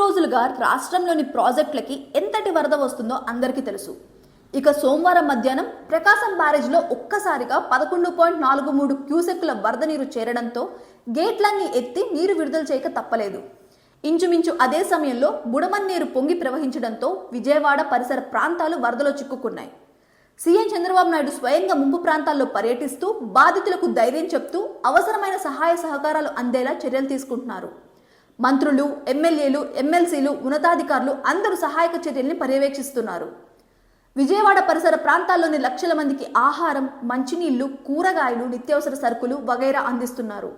రోజులుగా రాష్ట్రంలోని ప్రాజెక్టులకి ఎంతటి వరద వస్తుందో అందరికీ తెలుసు. ఇక సోమవారం మధ్యాహ్నం ప్రకాశం బ్యారేజ్లో ఒక్కసారిగా 11.43 క్యూసెక్కుల వరద నీరు చేరడంతో గేట్లన్నీ ఎత్తి నీరు విడుదల చేయక తప్పలేదు. ఇంచుమించు అదే సమయంలో బుడమన్నీరు పొంగి ప్రవహించడంతో విజయవాడ పరిసర ప్రాంతాలు వరదలో చిక్కుకున్నాయి. సీఎం చంద్రబాబు నాయుడు స్వయంగా ముంపు ప్రాంతాల్లో పర్యటిస్తూ బాధితులకు ధైర్యం చెప్తూ అవసరమైన సహాయ సహకారాలు అందేలా చర్యలు తీసుకుంటున్నారు. మంత్రులు, ఎమ్మెల్యేలు, ఎమ్మెల్సీలు, ఉన్నతాధికారులు అందరూ సహాయక చర్యల్ని పర్యవేక్షిస్తున్నారు. విజయవాడ పరిసర ప్రాంతాల్లోని లక్షల మందికి ఆహారం, మంచినీళ్లు, కూరగాయలు, నిత్యావసర సరుకులు వగైరా అందిస్తున్నారు.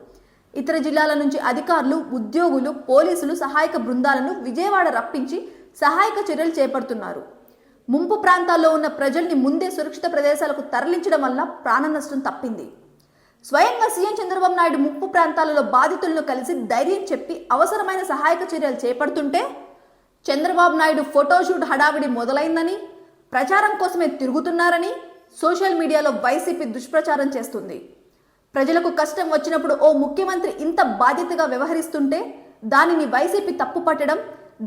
ఇతర జిల్లాల నుంచి అధికారులు, ఉద్యోగులు, పోలీసులు సహాయక బృందాలను విజయవాడ రప్పించి సహాయక చర్యలు చేపడుతున్నారు. ముంపు ప్రాంతాల్లో ఉన్న ప్రజల్ని ముందే సురక్షిత ప్రదేశాలకు తరలించడం వల్ల ప్రాణ నష్టం తప్పింది. స్వయంగా సీఎం చంద్రబాబు నాయుడు ముంపు ప్రాంతాలలో బాధితులను కలిసి ధైర్యం చెప్పి అవసరమైన సహాయక చర్యలు చేపడుతుంటే చంద్రబాబు నాయుడు ఫోటోషూట్ హడావిడి మొదలైందని, ప్రచారం కోసమే తిరుగుతున్నారని సోషల్ మీడియాలో వైసీపీ దుష్ప్రచారం చేస్తుంది. ప్రజలకు కష్టం వచ్చినప్పుడు ఓ ముఖ్యమంత్రి ఇంత బాధ్యతగా వ్యవహరిస్తుంటే దానిని వైసీపీ తప్పుపట్టడం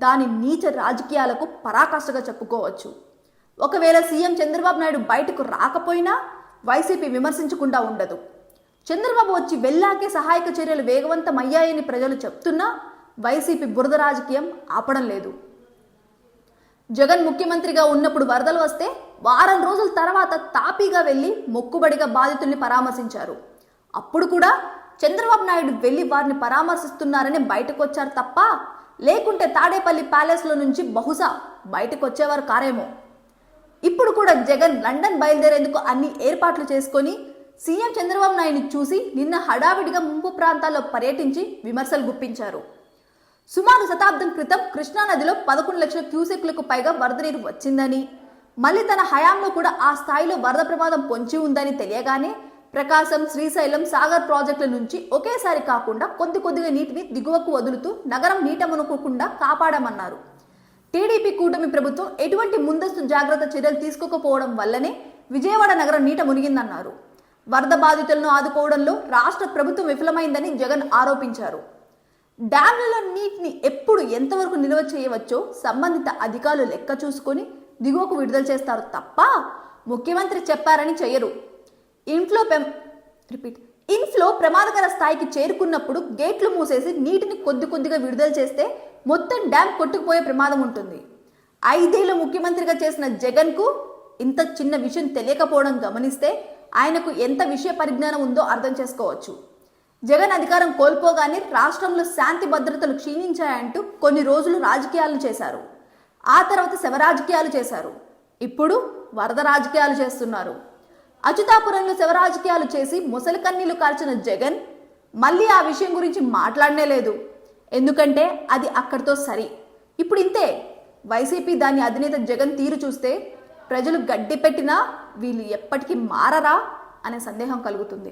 దాని నీచ రాజకీయాలకు పరాకాష్ఠగా చెప్పుకోవచ్చు. ఒకవేళ సీఎం చంద్రబాబు నాయుడు బయటకు రాకపోయినా వైసీపీ విమర్శించకుండా ఉండదు. చంద్రబాబు వచ్చి వెళ్ళాకే సహాయక చర్యలు వేగవంతమయ్యాయని ప్రజలు చెప్తున్నా వైసీపీ బురద రాజకీయం ఆపడం లేదు. జగన్ ముఖ్యమంత్రిగా ఉన్నప్పుడు వరదలు వస్తే వారం రోజుల తర్వాత తాపీగా వెళ్లి మొక్కుబడిగా బాధితుల్ని పరామర్శించారు. అప్పుడు కూడా చంద్రబాబు నాయుడు వెళ్లి వారిని పరామర్శిస్తున్నారని బయటకు వచ్చారు తప్ప లేకుంటే తాడేపల్లి ప్యాలెస్లో నుంచి బహుశా బయటకు వచ్చేవారు కారేమో. ఇప్పుడు కూడా జగన్ లండన్ బయలుదేరేందుకు అన్ని ఏర్పాట్లు చేసుకొని సీఎం చంద్రబాబు నాయుడిని చూసి నిన్న హడావిడిగా ముంపు ప్రాంతాల్లో పర్యటించి విమర్శలు గుప్పించారు. సుమారు శతాబ్దం క్రితం కృష్ణానదిలో 11 లక్షల క్యూసెక్లకు పైగా వరద నీరు వచ్చిందని, మళ్ళీ తన హయాంలో కూడా ఆ స్థాయిలో వరద ప్రమాదం పొంచి ఉందని తెలియగానే ప్రకాశం, శ్రీశైలం, సాగర్ ప్రాజెక్టుల నుంచి ఒకేసారి కాకుండా కొద్దిగా నీటిని దిగువకు వదులుతూ నగరం నీట మునుకోకుండా కాపాడామన్నారు. టీడీపీ కూటమి ప్రభుత్వం ఎటువంటి ముందస్తు జాగ్రత్త చర్యలు తీసుకోకపోవడం వల్లనే విజయవాడ నగరం నీట మునిగిందన్నారు. వరద బాధితులను ఆదుకోవడంలో రాష్ట్ర ప్రభుత్వం విఫలమైందని జగన్ ఆరోపించారు. డ్యాంలలో నీటిని ఎప్పుడు ఎంతవరకు నిల్వ చేయవచ్చో సంబంధిత అధికారులు లెక్క చూసుకొని దిగువకు విడుదల చేస్తారు తప్ప ముఖ్యమంత్రి చెప్పారని చేయరు. ఇన్ఫ్లో ప్రమాదకర స్థాయికి చేరుకున్నప్పుడు గేట్లు మూసేసి నీటిని కొద్దిగా విడుదల చేస్తే మొత్తం డ్యామ్ కొట్టుకుపోయే ప్రమాదం ఉంటుంది. 5 ఏళ్లు ముఖ్యమంత్రిగా చేసిన జగన్కు ఇంత చిన్న విషయం తెలియకపోవడం గమనిస్తే ఆయనకు ఎంత విషయ పరిజ్ఞానం ఉందో అర్థం చేసుకోవచ్చు. జగన్ అధికారం కోల్పోగానే రాష్ట్రంలో శాంతి భద్రతలు క్షీణించాయంటూ కొన్ని రోజులు రాజకీయాలు చేశారు. ఆ తర్వాత శవ రాజకీయాలు చేశారు. ఇప్పుడు వరద రాజకీయాలు చేస్తున్నారు. అచ్యుతాపురంలో శవ రాజకీయాలు చేసి ముసలి కన్నీళ్లు కార్చిన జగన్ మళ్ళీ ఆ విషయం గురించి మాట్లాడనే లేదు. ఎందుకంటే అది అక్కడితో సరి. ఇప్పుడు ఇంతే. వైసీపీ దాని అధినేత జగన్ తీరు చూస్తే ప్రజలు గడ్డి పెట్టినా వీళ్ళు ఎప్పటికీ మారరా అనే సందేహం కలుగుతుంది.